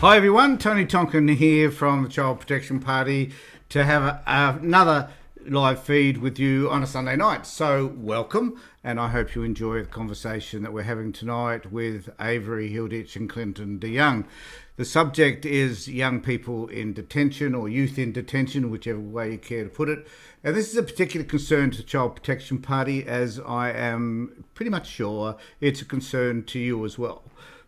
Hi everyone, Tony Tonkin here from the Child Protection Party to have another live feed with you on a Sunday night. So welcome, and I hope you enjoy the conversation that we're having tonight with Avery Hilditch and Clinton DeYoung. The subject is young people in detention or youth in detention, whichever way you care to put it. And this is a particular concern to the Child Protection Party, as I am pretty much sure it's a concern to you as well.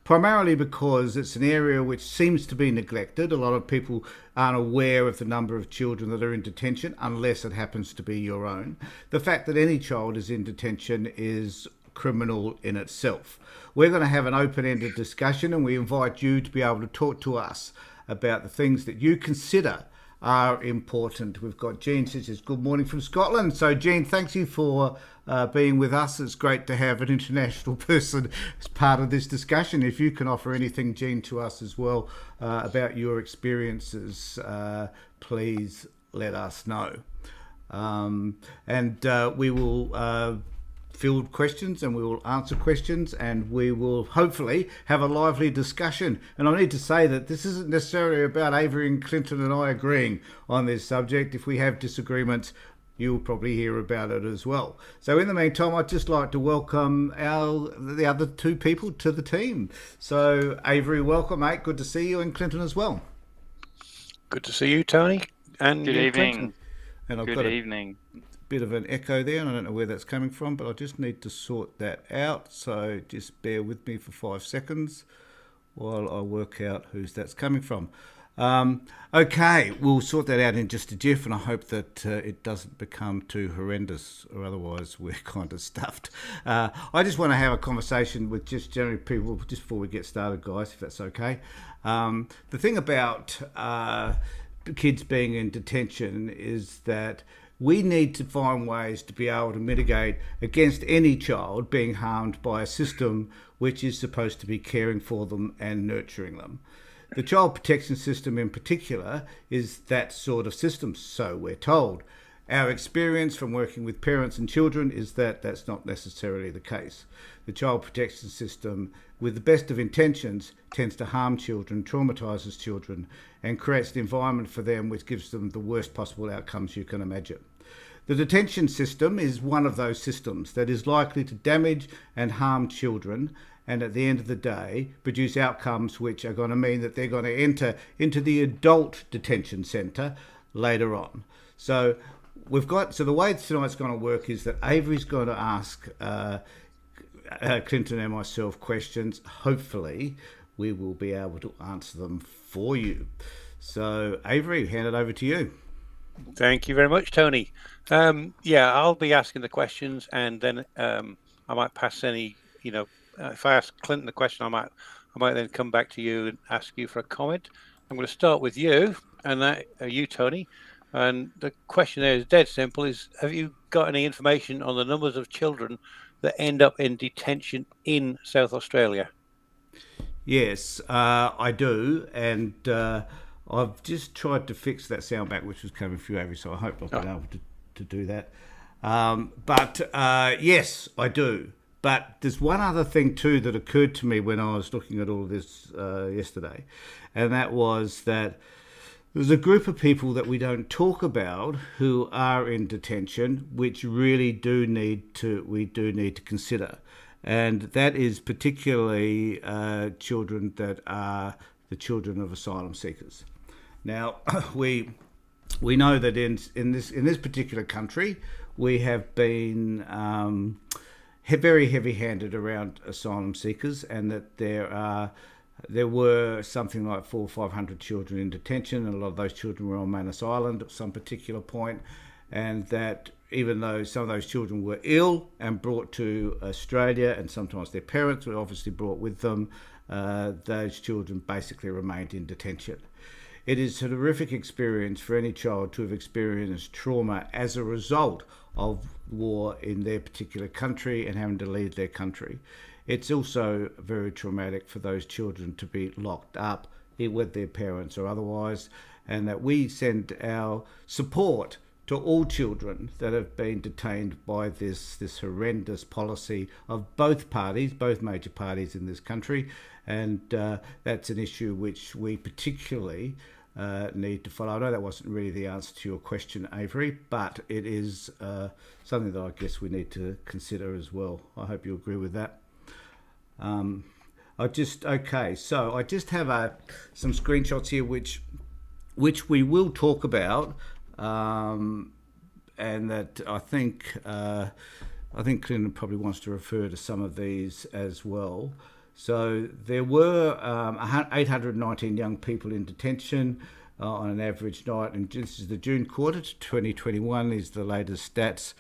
Primarily because it's an area which seems to be neglected. A lot of people aren't aware of the number of children that are in detention unless it happens to be your own. The fact that any child is in detention is criminal in itself. We're going to have an open-ended discussion, and we invite you to be able to talk to us about the things that you consider are important. We've got Jean says good morning from Scotland. So Jean, thanks you for being with us. It's great to have an international person as part of this discussion. If you can offer anything, Jean, to us as well about your experiences, please let us know. We will field questions, and we will answer questions, and we will hopefully have a lively discussion. And I need to say that this isn't necessarily about Avery and Clinton and I agreeing on this subject. If we have disagreements, you'll probably hear about it as well. So in the meantime, I'd just like to welcome the other two people to the team. So Avery, welcome, mate. Good to see you, and Clinton as well. Good to see you, Tony. And good evening. Clinton. And I've good got evening. Bit of an echo there, and I don't know where that's coming from, but I just need to sort that out. So just bear with me for 5 seconds while I work out whose that's coming from. Okay, we'll sort that out in just a jiff, and I hope that it doesn't become too horrendous, or otherwise we're kind of stuffed. I just want to have a conversation with just generally people just before we get started, guys, if that's okay. The thing about kids being in detention is that we need to find ways to be able to mitigate against any child being harmed by a system which is supposed to be caring for them and nurturing them. The child protection system in particular is that sort of system, so we're told. Our experience from working with parents and children is that that's not necessarily the case. The child protection system, with the best of intentions, tends to harm children, traumatises children, and creates the environment for them which gives them the worst possible outcomes you can imagine. The detention system is one of those systems that is likely to damage and harm children, and at the end of the day produce outcomes which are going to mean that they're going to enter into the adult detention centre later on. So the way tonight's going to work is that Avery's going to ask Clinton and myself questions. Hopefully we will be able to answer them for you. So Avery, hand it over to you. Thank you very much, Tony. I'll be asking the questions, and then I might pass any, if I ask Clinton the question, I might then come back to you and ask you for a comment. I'm going to start with you, and that you, Tony. And the question there is dead simple: have you got any information on the numbers of children that end up in detention in South Australia? Yes, I do, and I've just tried to fix that soundback which was coming through, Avery, so I hope I've been able to do that. Yes, I do. But there's one other thing too that occurred to me when I was looking at all of this yesterday, and that was that there's a group of people that we don't talk about who are in detention, which really we do need to consider, and that is particularly children that are the children of asylum seekers. Now, we know that in this particular country, we have been very heavy-handed around asylum seekers, and that there were something like 400 or 500 children in detention, and a lot of those children were on Manus Island at some particular point, and that even though some of those children were ill and brought to Australia, and sometimes their parents were obviously brought with them, those children basically remained in detention. It is a horrific experience for any child to have experienced trauma as a result of war in their particular country and having to leave their country. It's also very traumatic for those children to be locked up with their parents or otherwise, and that we send our support to all children that have been detained by this horrendous policy of both parties, both major parties in this country, and that's an issue which we particularly need to follow. I know that wasn't really the answer to your question, Avery, but it is something that I guess we need to consider as well. I hope you agree with that. So I just have some screenshots here which we will talk about, and that I think Clinton probably wants to refer to some of these as well. So there were 819 young people in detention on an average night, and this is the June quarter to 2021 is the latest stats.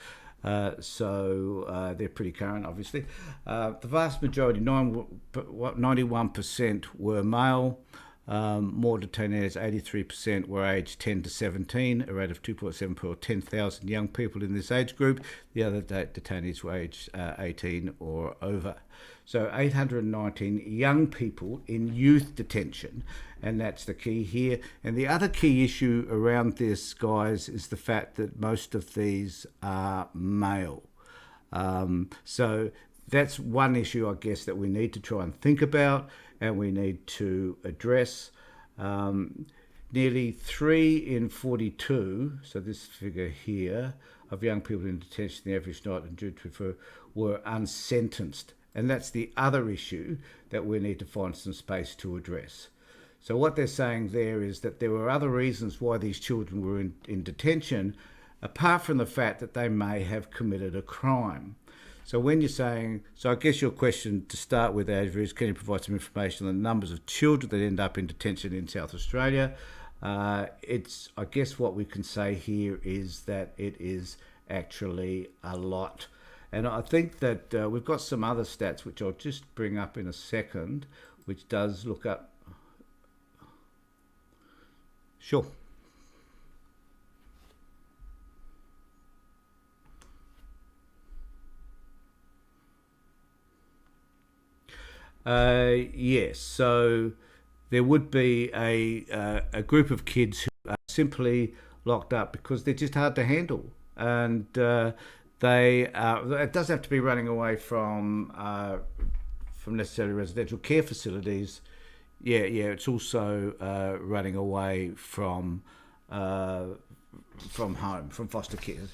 So they're pretty current, obviously. The vast majority, 91%, were male. More detainees, 83%, were aged 10 to 17, a rate of 2.7 per 10,000 young people in this age group. The other detainees were aged 18 or over. So 819 young people in youth detention, and that's the key here. And the other key issue around this, guys, is the fact that most of these are male. So that's one issue, I guess, that we need to try and think about and we need to address. Nearly 3 in 42, so this figure here, of young people in detention the average night in June 24 were unsentenced. And that's the other issue that we need to find some space to address. So what they're saying there is that there were other reasons why these children were in detention, apart from the fact that they may have committed a crime. So when you're saying, so I guess your question to start with, Avery, is can you provide some information on the numbers of children that end up in detention in South Australia? I guess what we can say here is that it is actually a lot. And I think that we've got some other stats, which I'll just bring up in a second, which does look up. Sure. Yes, so there would be a group of kids who are simply locked up because they're just hard to handle, and it doesn't have to be running away from necessarily residential care facilities. Yeah, it's also running away from home, from foster care.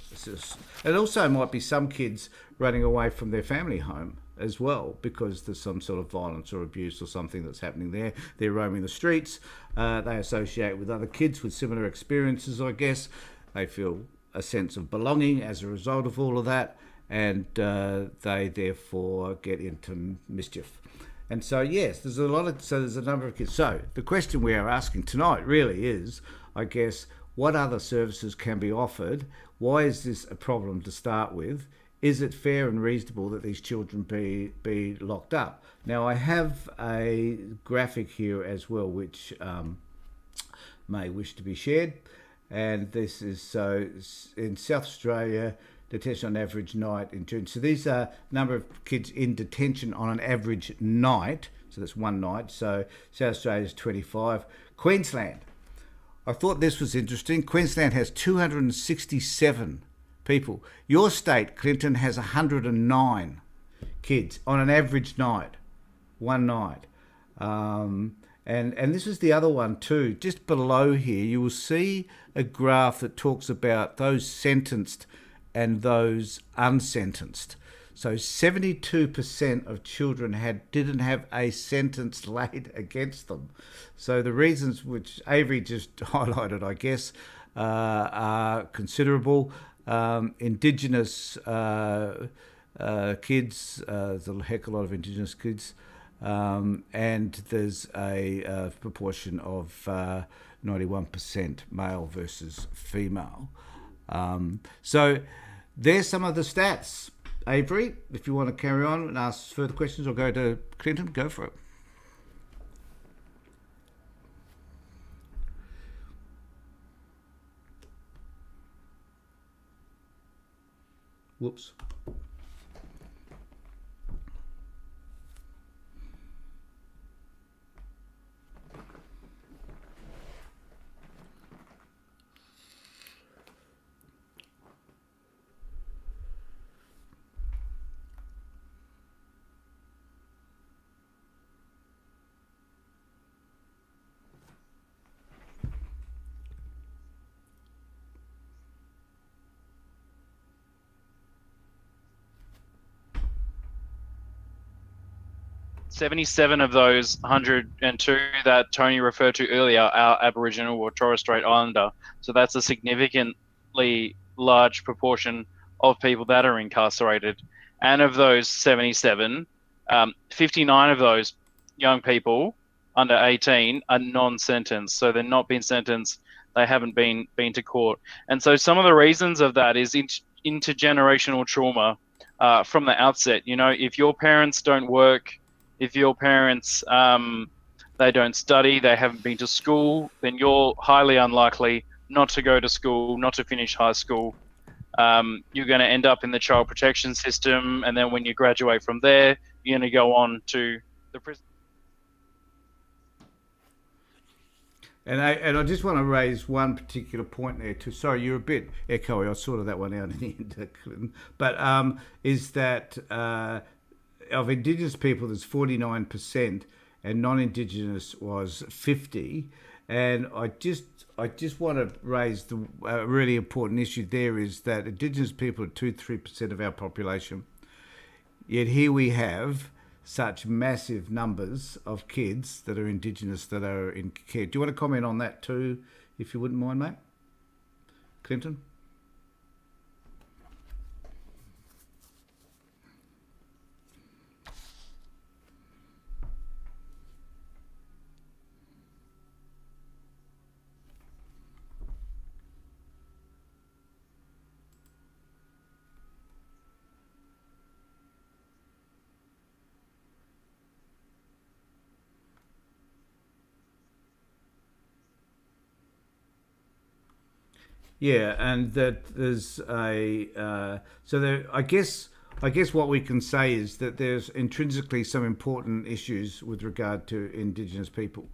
It also might be some kids running away from their family home as well, because there's some sort of violence or abuse or something that's happening there. They're roaming the streets. They associate with other kids with similar experiences, I guess. They feel a sense of belonging as a result of all of that, and they therefore get into mischief. And so, yes, there's a number of kids. So the question we are asking tonight really is, I guess, what other services can be offered? Why is this a problem to start with? Is it fair and reasonable that these children be locked up? Now, I have a graphic here as well, which may wish to be shared. And this is, so in South Australia, detention on average night in June. So these are number of kids in detention on an average night. So that's one night. So South Australia is 25. Queensland. I thought this was interesting. Queensland has 267 people. Your state, Clinton, has 109 kids on an average night, one night. And this is the other one too. Just below here, you will see a graph that talks about those sentenced and those unsentenced. So 72% of children didn't have a sentence laid against them. So the reasons which Avery just highlighted, I guess, are considerable. Indigenous kids, there's a heck of a lot of Indigenous kids, and there's a proportion of 91% male versus female. So there's some of the stats. Avery, if you want to carry on and ask further questions or go to Clinton, go for it. Whoops. 77 of those 102 that Tony referred to earlier are Aboriginal or Torres Strait Islander. So that's a significantly large proportion of people that are incarcerated. And of those 77, 59 of those young people under 18 are non-sentenced. So they're not been sentenced. They haven't been to court. And so some of the reasons of that is intergenerational trauma from the outset. You know, if your parents don't work, if your parents, they don't study, they haven't been to school, then you're highly unlikely not to go to school, not to finish high school. You're going to end up in the child protection system. And then when you graduate from there, you're going to go on to the prison. And I just want to raise one particular point there too. Sorry, you're a bit echoey. I sorted that one out in the end, Clinton. But is that of Indigenous people, there's 49%, and non-Indigenous was 50%. And I just want to raise the really important issue there is that Indigenous people are 2-3% of our population. Yet here we have such massive numbers of kids that are Indigenous that are in care. Do you want to comment on that too, if you wouldn't mind, mate? Clinton? Yeah, and that there's a so there. I guess what we can say is that there's intrinsically some important issues with regard to Indigenous people,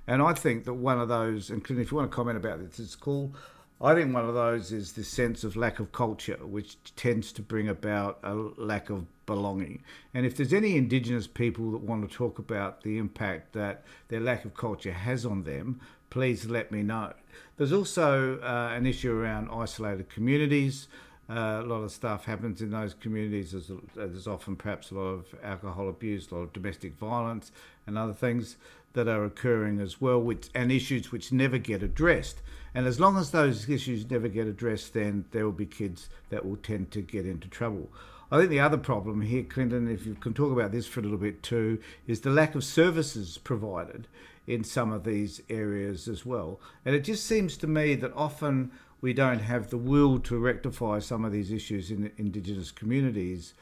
and I think that one of those, and Clint, if you want to comment about this, it's cool. I think one of those is the sense of lack of culture, which tends to bring about a lack of belonging. And if there's any Indigenous people that want to talk about the impact that their lack of culture has on them, please let me know. There's also an issue around isolated communities. A lot of stuff happens in those communities. There's often perhaps a lot of alcohol abuse, a lot of domestic violence and other things that are occurring as well, and issues which never get addressed. And as long as those issues never get addressed, then there will be kids that will tend to get into trouble. I think the other problem here, Clinton, if you can talk about this for a little bit too, is the lack of services provided in some of these areas as well. And it just seems to me that often we don't have the will to rectify some of these issues in Indigenous communities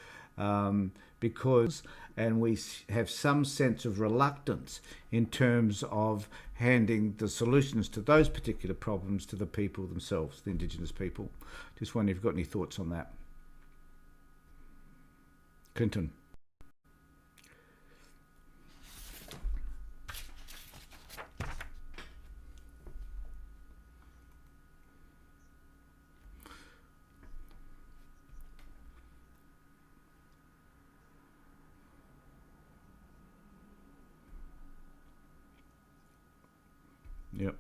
because we have some sense of reluctance in terms of handing the solutions to those particular problems to the people themselves, the Indigenous people. Just wondering if you've got any thoughts on that. Clinton. Yep.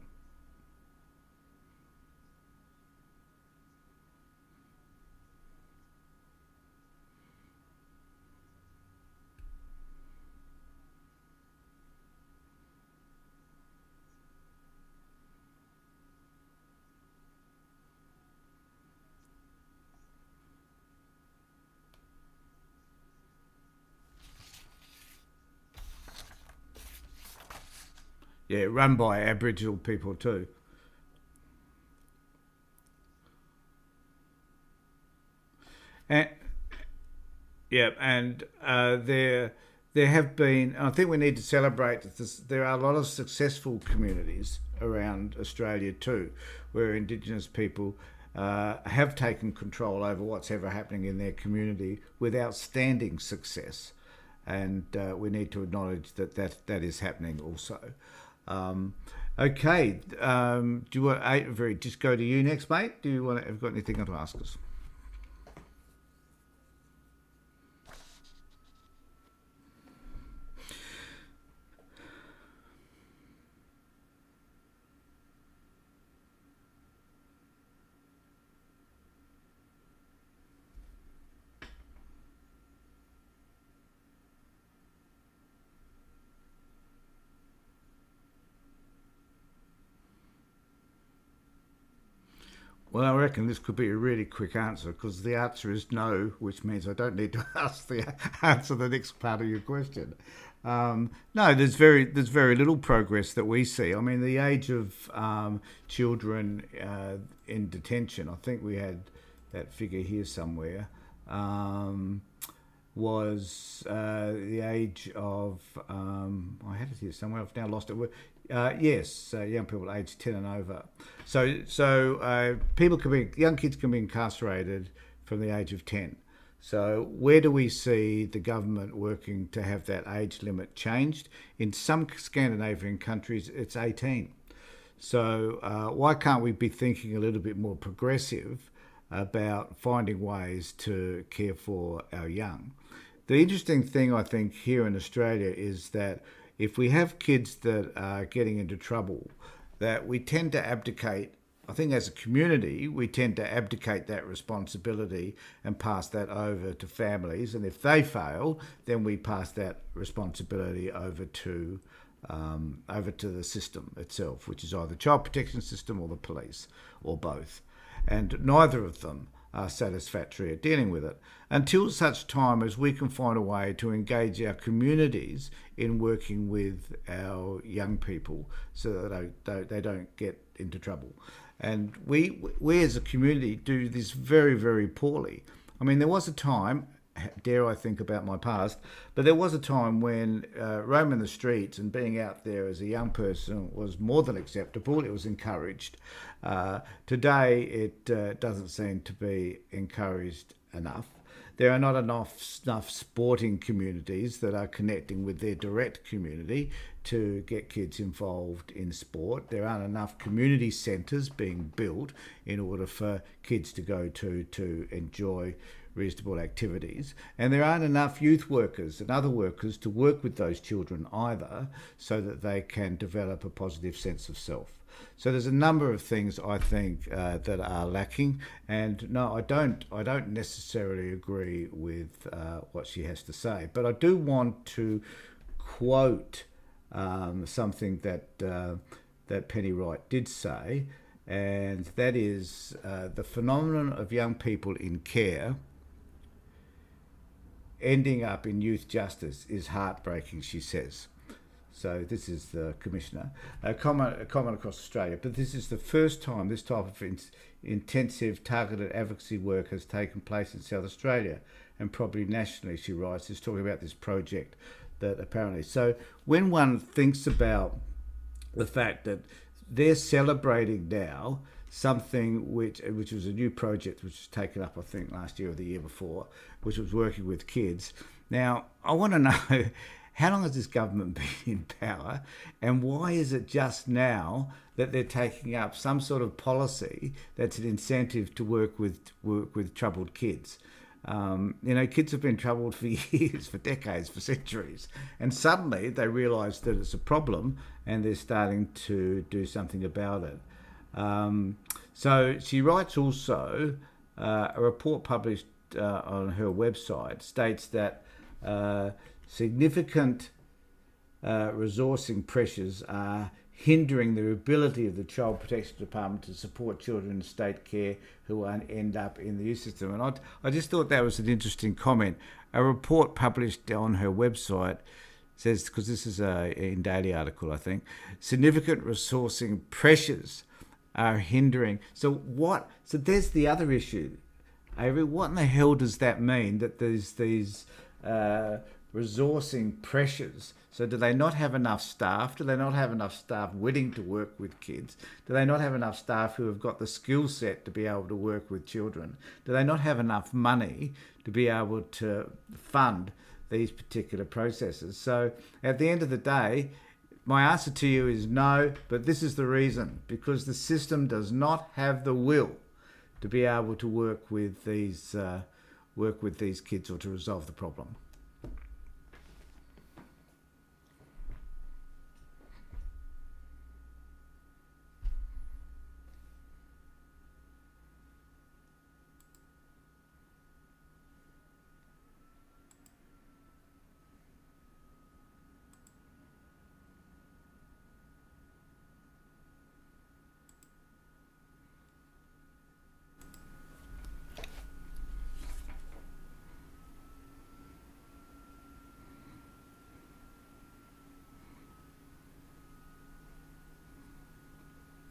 Yeah, run by Aboriginal people too. And yeah, and there have been. I think we need to celebrate this. There are a lot of successful communities around Australia too, where Indigenous people have taken control over what's ever happening in their community with outstanding success, and we need to acknowledge that is happening also. Okay, do you want Avery just go to you next, mate? Do you want to have got anything to ask us? Well, I reckon this could be a really quick answer because the answer is no, which means I don't need to answer the next part of your question. No, there's very little progress that we see. I mean, the age of children in detention, I think we had that figure here somewhere, was the age of, I had it here somewhere, I've now lost it. Yes, young people aged 10 and over. So young kids can be incarcerated from the age of 10. So where do we see the government working to have that age limit changed? In some Scandinavian countries, it's 18. So why can't we be thinking a little bit more progressive about finding ways to care for our young? The interesting thing, I think, here in Australia is that if we have kids that are getting into trouble, that we tend to abdicate, I think as a community, we tend to abdicate that responsibility and pass that over to families. And if they fail, then we pass that responsibility over to the system itself, which is either the child protection system or the police, or both. And neither of them are satisfactory at dealing with it until such time as we can find a way to engage our communities in working with our young people so that they don't get into trouble. And we as a community do this very, very poorly. I mean, there was a time, dare I think about my past, but there was a time when roaming the streets and being out there as a young person was more than acceptable. It was encouraged. Today, it doesn't seem to be encouraged enough. There are not enough sporting communities that are connecting with their direct community to get kids involved in sport. There aren't enough community centres being built in order for kids to go to enjoy reasonable activities, and there aren't enough youth workers and other workers to work with those children either so that they can develop a positive sense of self. So there's a number of things I think that are lacking, and no, I don't necessarily agree with what she has to say, but I do want to quote something that Penny Wright did say, and that is the phenomenon of young people in care ending up in youth justice is heartbreaking, she says. So this is the Commissioner, a common across Australia, but this is the first time this type of intensive targeted advocacy work has taken place in South Australia, and probably nationally, she writes, is talking about this project that apparently. So when one thinks about the fact that they're celebrating now something which was a new project which was taken up, I think, last year or the year before, which was working with kids. Now, I want to know, how long has this government been in power, and why is it just now that they're taking up some sort of policy that's an incentive to work with troubled kids? Kids have been troubled for years, for decades, for centuries, and suddenly they realise that it's a problem and they're starting to do something about it. So she writes also, a report published on her website states that significant resourcing pressures are hindering the ability of the Child Protection Department to support children in state care who end up in the youth system. And I just thought that was an interesting comment. A report published on her website says, because this is in Daily article, I think, significant resourcing pressures are hindering. So there's the other issue. Avery, what in the hell does that mean, that there's these resourcing pressures? So do they not have enough staff? Do they not have enough staff willing to work with kids? Do they not have enough staff who have got the skill set to be able to work with children? Do they not have enough money to be able to fund these particular processes? So at the end of the day, my answer to you is no, but this is the reason: because the system does not have the will to be able to work with these kids or to resolve the problem.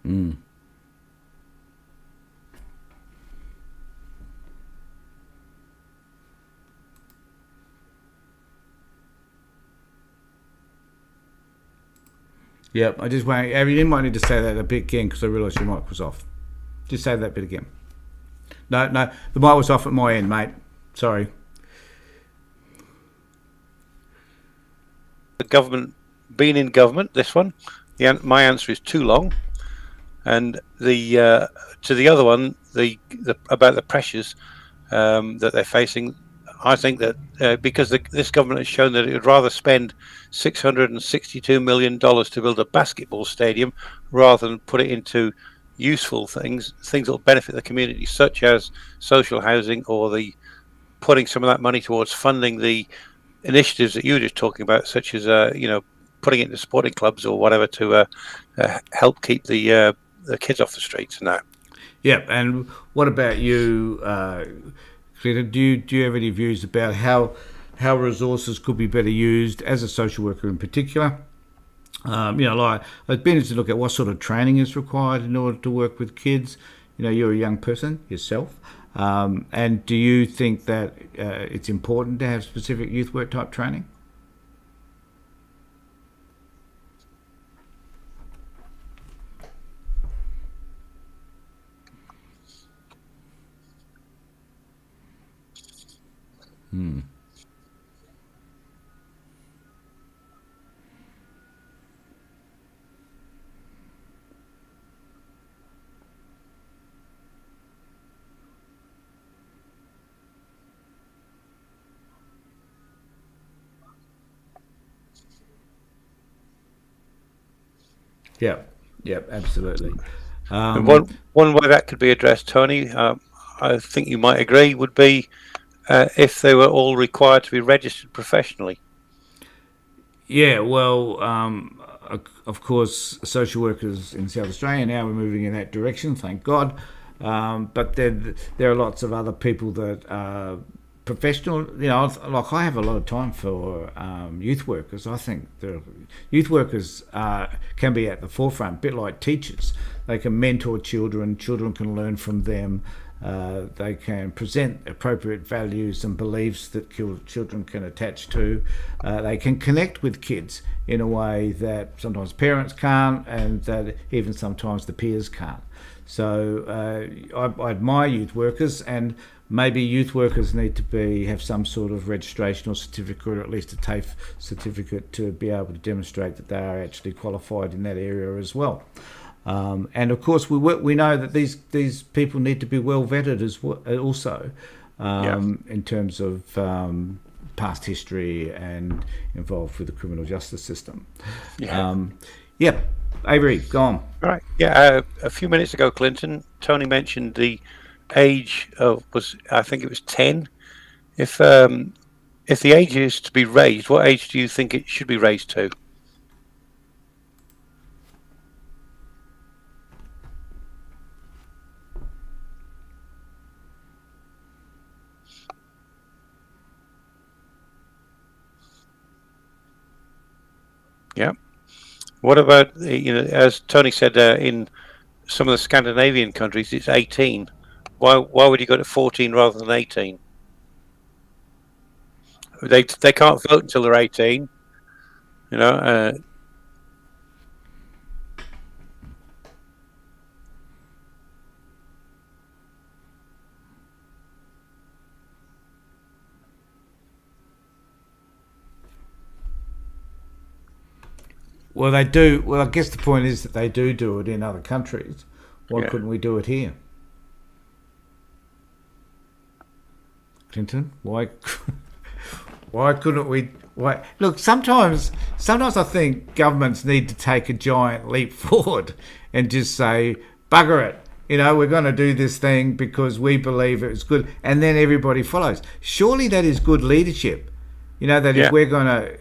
Mm. Yep, I just wait. You might need to say that a bit again because I realised your mic was off. Just say that bit again. No, the mic was off at my end, mate. Sorry. The government, being in government, this one, my answer is too long. And the to the other one, the about the pressures that they're facing, I think that because this government has shown that it would rather spend $662 million to build a basketball stadium rather than put it into useful things that will benefit the community, such as social housing, or the putting some of that money towards funding the initiatives that you were just talking about, such as putting it into sporting clubs or whatever to help keep the kids off the streets and that. Yeah, and what about you, Clinton? Do you have any views about how resources could be better used as a social worker in particular? Like I've been to look at what sort of training is required in order to work with kids. You're a young person yourself, and do you think that it's important to have specific youth work type training? Hmm. Yep, absolutely. And one way that could be addressed, Tony, I think you might agree, would be if they were all required to be registered professionally. Yeah, well, of course, social workers in South Australia now we're moving in that direction, thank God. But then there are lots of other people that are professional. Like I have a lot of time for youth workers. I think the youth workers can be at the forefront, a bit like teachers. They can mentor children. Children can learn from them. They can present appropriate values and beliefs that children can attach to. They can connect with kids in a way that sometimes parents can't, and that even sometimes the peers can't. So I admire youth workers, and maybe youth workers need to have some sort of registration or certificate, or at least a TAFE certificate, to be able to demonstrate that they are actually qualified in that area as well. And of course, we know that these people need to be well vetted as well, also, in terms of past history and involved with the criminal justice system. Avery, go on. Right. Yeah. A few minutes ago, Clinton, Tony mentioned the age I think it was 10. If the age is to be raised, what age do you think it should be raised to? Yeah. What about, as Tony said, in some of the Scandinavian countries, it's 18. Why would you go to 14 rather than 18? They can't vote until they're 18. Well, they do. Well, I guess the point is that they do it in other countries. Why couldn't we do it here? Clinton, why couldn't we? Why? Look, sometimes I think governments need to take a giant leap forward and just say, bugger it. We're going to do this thing because we believe it's good, and then everybody follows. Surely that is good leadership. If we're going to,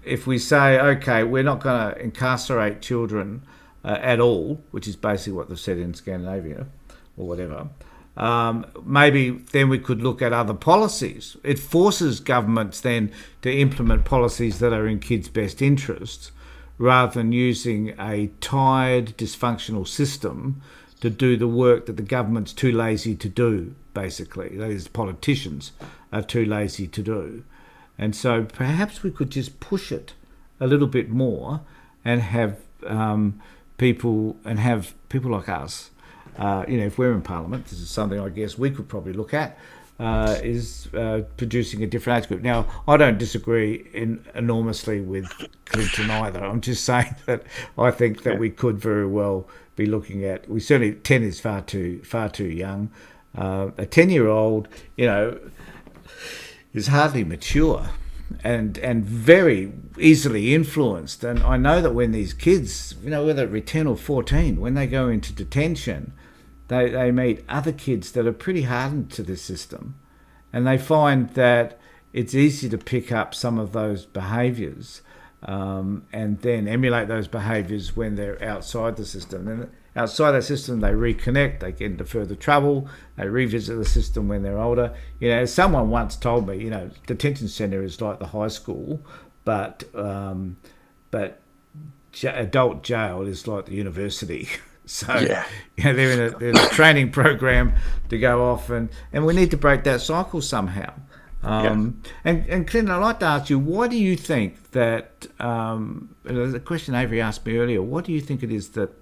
if we say, okay, we're not going to incarcerate children at all, which is basically what they've said in Scandinavia or whatever, maybe then we could look at other policies. It forces governments then to implement policies that are in kids' best interests, rather than using a tired, dysfunctional system to do the work that the government's too lazy to do, basically. That is, politicians are too lazy to do. And so perhaps we could just push it a little bit more and have people like us, if we're in Parliament, this is something I guess we could probably look at, is producing a different age group. Now, I don't disagree enormously with Clinton either. I'm just saying that I think that we could very well be looking at. 10 is far too young. A 10-year-old, is hardly mature and very easily influenced. And I know that when these kids, whether it be 10 or 14, when they go into detention, they meet other kids that are pretty hardened to this system, and they find that it's easy to pick up some of those behaviours and then emulate those behaviours when they're outside the system. And outside that system, they reconnect, they get into further trouble, they revisit the system when they're older. Someone once told me, detention centre is like the high school, but adult jail is like the university. So they're in a training program to go off, and we need to break that cycle somehow. And Clinton, I'd like to ask you, why do you think that, the question Avery asked me earlier, what do you think it is that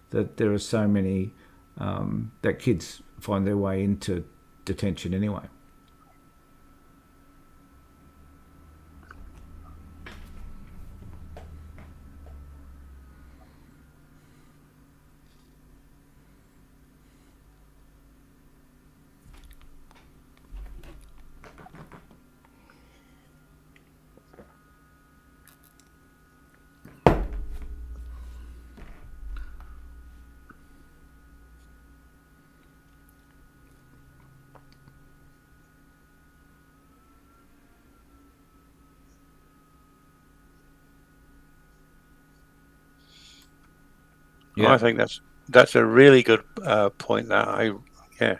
there are so many, that kids find their way into detention anyway? Yeah. I think that's a really good point. That it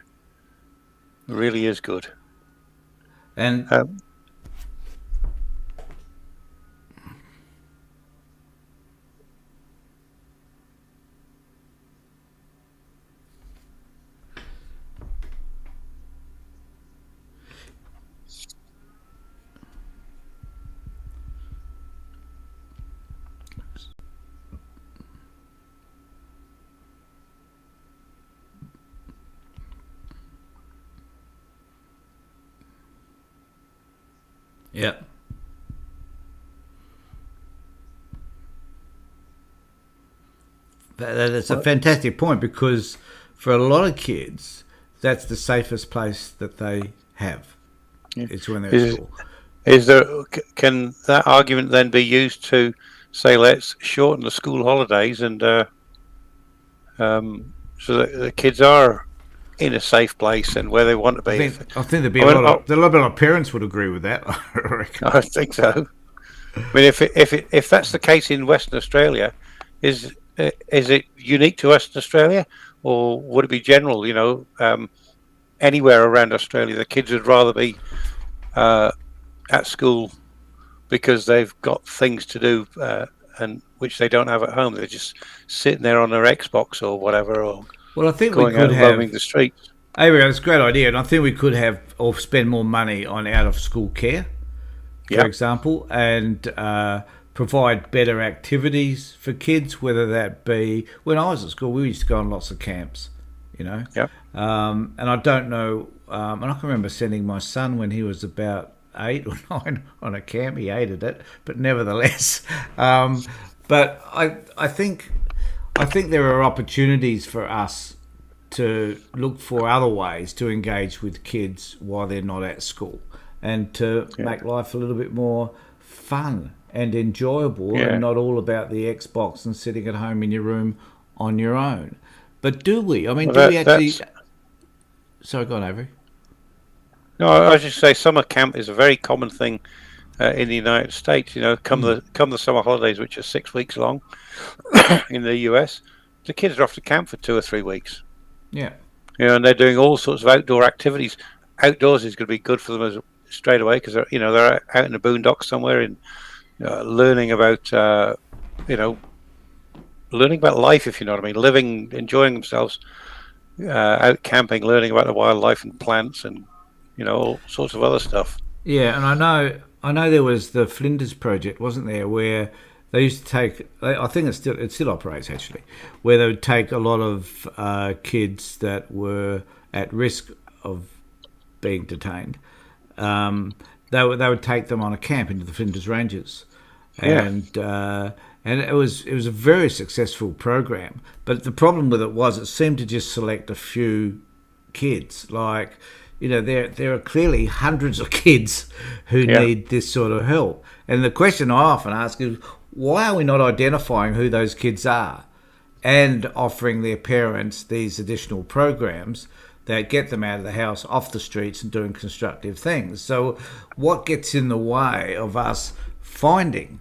really is good. And yeah. That's a fantastic point, because for a lot of kids, that's the safest place that they have. Yeah. It's when they're at school. Can that argument then be used to say, let's shorten the school holidays and so that the kids are in a safe place and where they want to be? I think there'd be a lot of parents would agree with that. I think so. I mean, if that's the case in Western Australia, is it unique to Western Australia, or would it be general? Anywhere around Australia, the kids would rather be at school because they've got things to do and which they don't have at home. They're just sitting there on their Xbox or whatever, or I think going out and roaming the streets. Avery, that's a great idea, and I think we could have or spend more money on out-of-school care, for example, and provide better activities for kids, whether that be... When I was at school, we used to go on lots of camps, and I don't know... and I can remember sending my son when he was about 8 or 9 on a camp. He hated it, but nevertheless. But I think there are opportunities for us to look for other ways to engage with kids while they're not at school, and to make life a little bit more fun and enjoyable, and not all about the Xbox and sitting at home in your room on your own. But do we? I mean, do we actually... Sorry, go on, Avery. No, I was just say summer camp is a very common thing in the United States. Come the summer holidays, which are 6 weeks long in the US, the kids are off to camp for 2 or 3 weeks. Yeah. And they're doing all sorts of outdoor activities. Outdoors is going to be good for them straight away, because they're out in the boondocks somewhere and learning about learning about life, if you know what I mean, living, enjoying themselves, out camping, learning about the wildlife and plants, and all sorts of other stuff. Yeah, and I know there was the Flinders Project, wasn't there, where they used to take. I think it still operates actually, where they would take a lot of kids that were at risk of being detained. They would take them on a camp into the Flinders Ranges, and it was a very successful program. But the problem with it was it seemed to just select a few kids. Like, there are clearly hundreds of kids who need this sort of help. And the question I often ask is, why are we not identifying who those kids are and offering their parents these additional programs that get them out of the house, off the streets, and doing constructive things? So what gets in the way of us finding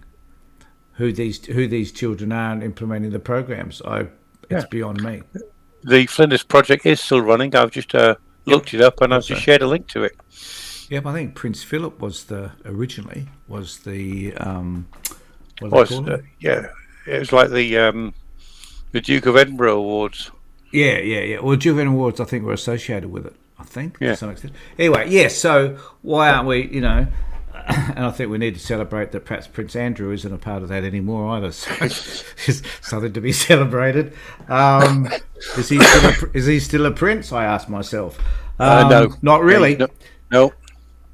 who these children are and implementing the programs? It's beyond me. The Flinders Project is still running. I've just looked it up, and I've just shared a link to it. Yep, I think Prince Philip was the it was like the Duke of Edinburgh Awards. Yeah. Well, Duke of Edinburgh Awards, I think, were associated with it. I think, to some extent. Anyway, so why aren't we, and I think we need to celebrate that perhaps Prince Andrew isn't a part of that anymore either. So it's something to be celebrated. Is he still a prince? I ask myself. No, not really. No.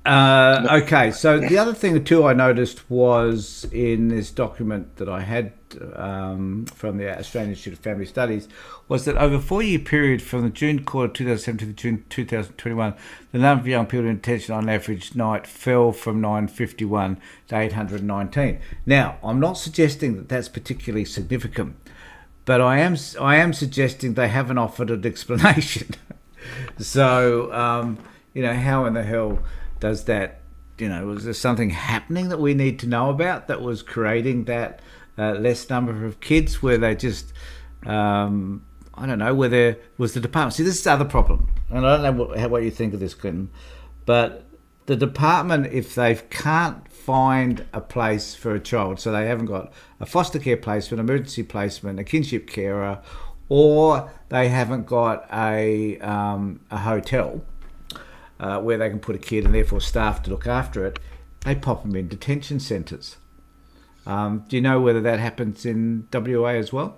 Okay, so the other thing too I noticed was in this document that I had from the Australian Institute of Family Studies was that over a 4-year period from the June quarter 2007 to the June 2021, the number of young people in detention on average night fell from 951 to 819. Now, I'm not suggesting that that's particularly significant, but I am suggesting they haven't offered an explanation. So, how in the hell does that, was there something happening that we need to know about that was creating that less number of kids, where they just, I don't know, where there was the department. See, this is the other problem, and I don't know what you think of this, Clinton, but the department, if they can't find a place for a child, so they haven't got a foster care placement, emergency placement, a kinship carer, or they haven't got a hotel where they can put a kid and therefore staff to look after it, they pop them in detention centres. Do you know whether that happens in WA as well?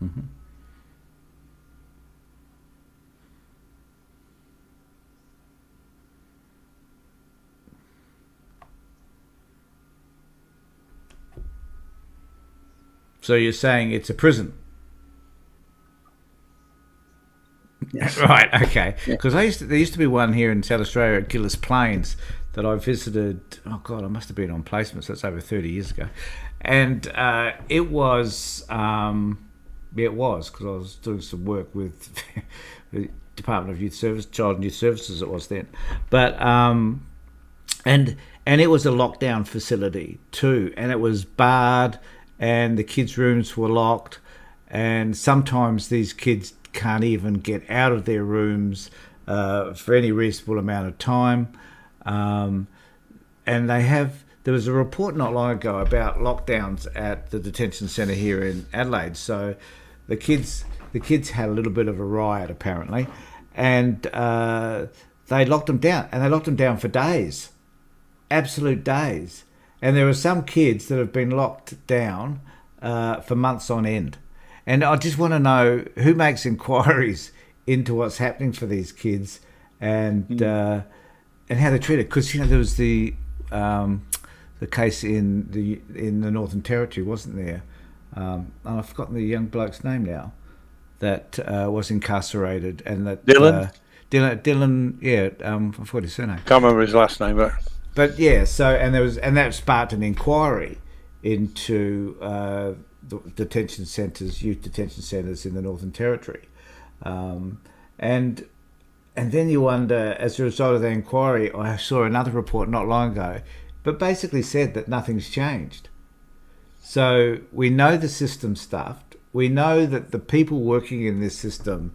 Mm-hmm. So you're saying it's a prison? Yes. Right, okay. Because there used to be one here in South Australia at Gillis Plains that I visited. Oh God, I must have been on placement. So that's over 30 years ago, and it was because I was doing some work with the Department of Youth Service, Child and Youth Services. It was then, but and it was a lockdown facility too, and it was barred, and the kids' rooms were locked, and sometimes these kids can't even get out of their rooms for any reasonable amount of time. And there was a report not long ago about lockdowns at the detention centre here in Adelaide. So the kids had a little bit of a riot apparently, and they locked them down, and they locked them down for days, absolute days. And there are some kids that have been locked down for months on end. And I just want to know who makes inquiries into what's happening for these kids and how they're treated. Because there was the case in the Northern Territory, wasn't there? And I've forgotten the young bloke's name now that was incarcerated, and that Dylan. Dylan, yeah, I forgot his surname. Can't remember his last name, but yeah. So and that sparked an inquiry into the detention centres, youth detention centres in the Northern Territory, and then you wonder, as a result of the inquiry, I saw another report not long ago, but basically said that nothing's changed. So we know the system's stuffed, we know that the people working in this system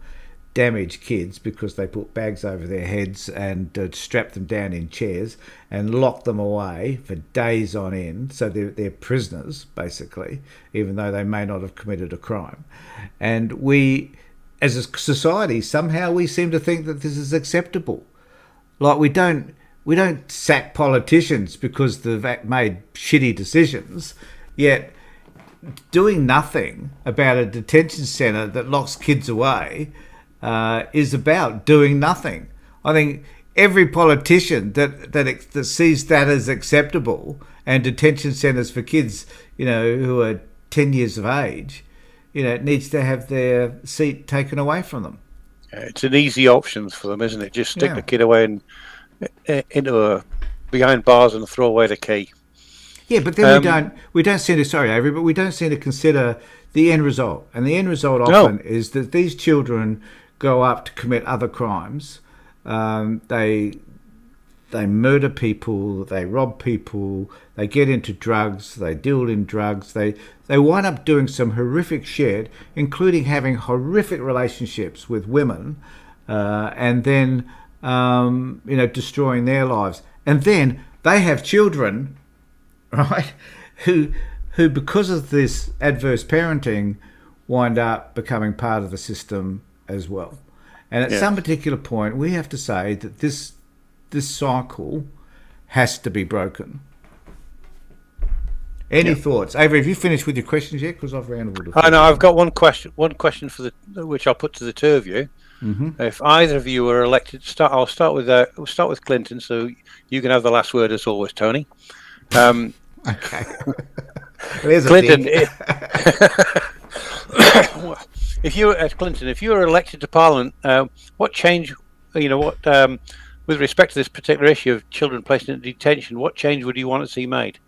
damage kids because they put bags over their heads and strap them down in chairs and lock them away for days on end. So they're prisoners, basically, even though they may not have committed a crime. And we, as a society, somehow we seem to think that this is acceptable. Like we don't sack politicians because they've made shitty decisions, yet doing nothing about a detention centre that locks kids away is about doing nothing. I think every politician that sees that as acceptable, and detention centres for kids, who are 10 years of age, needs to have their seat taken away from them. It's an easy option for them, isn't it? Just stick the kid away behind bars and throw away the key. Yeah, but then we don't seem to. Sorry, Avery, but we don't seem to consider the end result, and the end result often is that these children go up to commit other crimes. They murder people, they rob people, they get into drugs, they deal in drugs, they wind up doing some horrific shit, including having horrific relationships with women, and then destroying their lives. And then they have children, right, who because of this adverse parenting wind up becoming part of the system as well. And at some particular point, we have to say that this cycle has to be broken. Any thoughts? Avery, have you finished with your questions yet? Because I've rambled. I know, I've got one question for which I'll put to the two of you. Mm-hmm. If either of you were elected, we'll start with Clinton, so you can have the last word as always, Tony. Okay. Clinton, if you were elected to Parliament, what change, with respect to this particular issue of children placed in detention, what change would you want to see made?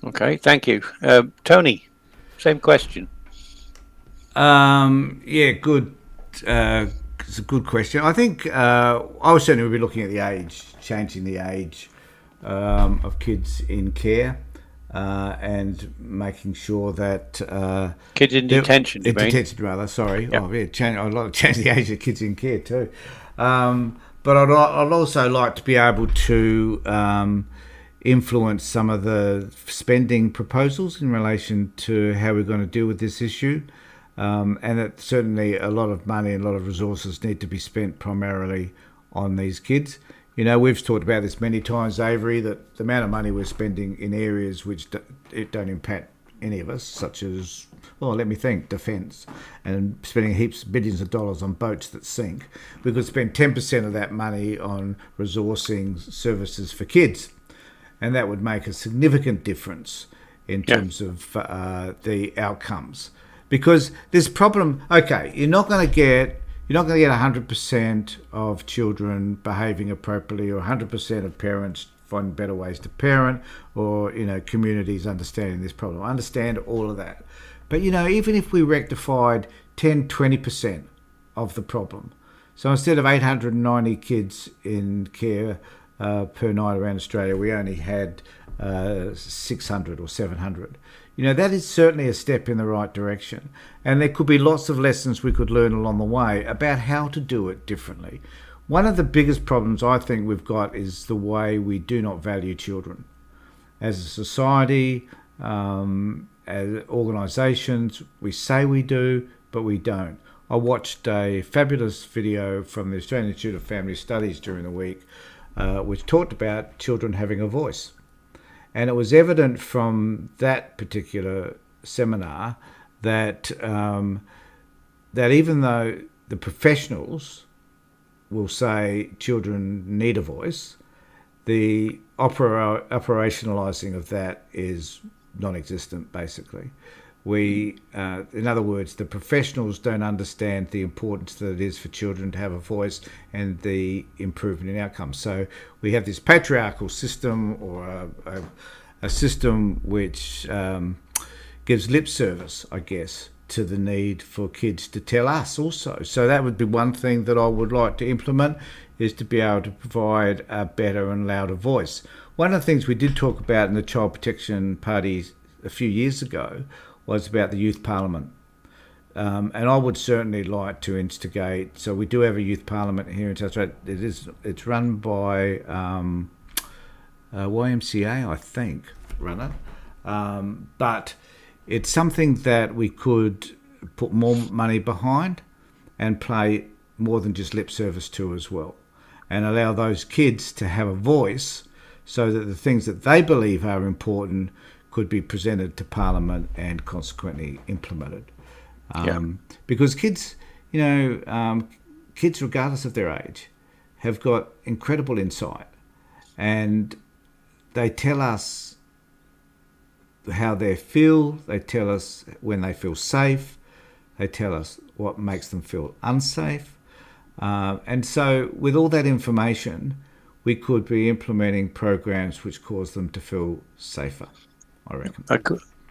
Okay, thank you. Tony, same question. Good. It's a good question. I think I was certainly would be looking at the age, changing the age of kids in care, and making sure that kids in detention. Detention, rather. Sorry. Yep. I'd like to change the age of kids in care too. But I'd also like to be able to influence some of the spending proposals in relation to how we're going to deal with this issue, and that certainly a lot of money and a lot of resources need to be spent primarily on these kids. We've talked about this many times, Avery, that the amount of money we're spending in areas which don't impact any of us, such as, let me think, defence, and spending billions of dollars on boats that sink. We could spend 10% of that money on resourcing services for kids. And that would make a significant difference in terms of the outcomes, because this problem. Okay, you're not going to get 100% of children behaving appropriately, or 100% of parents finding better ways to parent, or communities understanding this problem. I understand all of that, but even if we rectified 10-20% of the problem, so instead of 890 kids in care per night around Australia, we only had 600 or 700. That is certainly a step in the right direction. And there could be lots of lessons we could learn along the way about how to do it differently. One of the biggest problems I think we've got is the way we do not value children. As a society, as organisations, we say we do, but we don't. I watched a fabulous video from the Australian Institute of Family Studies during the week, which talked about children having a voice. And it was evident from that particular seminar that even though the professionals will say children need a voice, the operationalising of that is non-existent, basically. In other words, the professionals don't understand the importance that it is for children to have a voice and the improvement in outcomes. So we have this patriarchal system, or a system which gives lip service, I guess, to the need for kids to tell us also. So that would be one thing that I would like to implement, is to be able to provide a better and louder voice. One of the things we did talk about in the Child Protection Party a few years ago was about the youth parliament. And I would certainly like to instigate, so we do have a youth parliament here in South Australia. It's run by YMCA, I think, run it. But it's something that we could put more money behind and play more than just lip service to as well, and allow those kids to have a voice so that the things that they believe are important could be presented to Parliament and consequently implemented. Because kids, kids regardless of their age, have got incredible insight, and they tell us how they feel, they tell us when they feel safe, they tell us what makes them feel unsafe. And so with all that information, we could be implementing programs which cause them to feel safer, I reckon.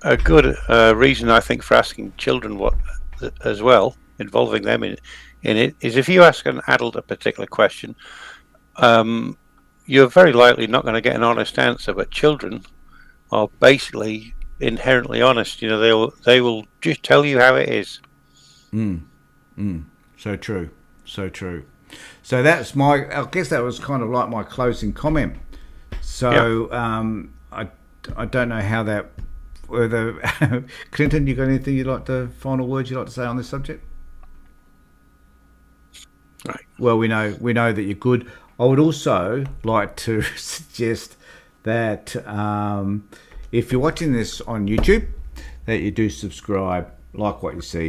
A good reason, I think, for asking children what as well, involving them in it, is if you ask an adult a particular question, you're very likely not going to get an honest answer, but children are basically inherently honest. They will just tell you how it is. So true. So that's I guess that was kind of like my closing comment. So I don't know how that, whether Clinton, you got anything final words you'd like to say on this subject? Right. Well, we know that you're good. I would also like to suggest that if you're watching this on YouTube, that you do subscribe, like what you see,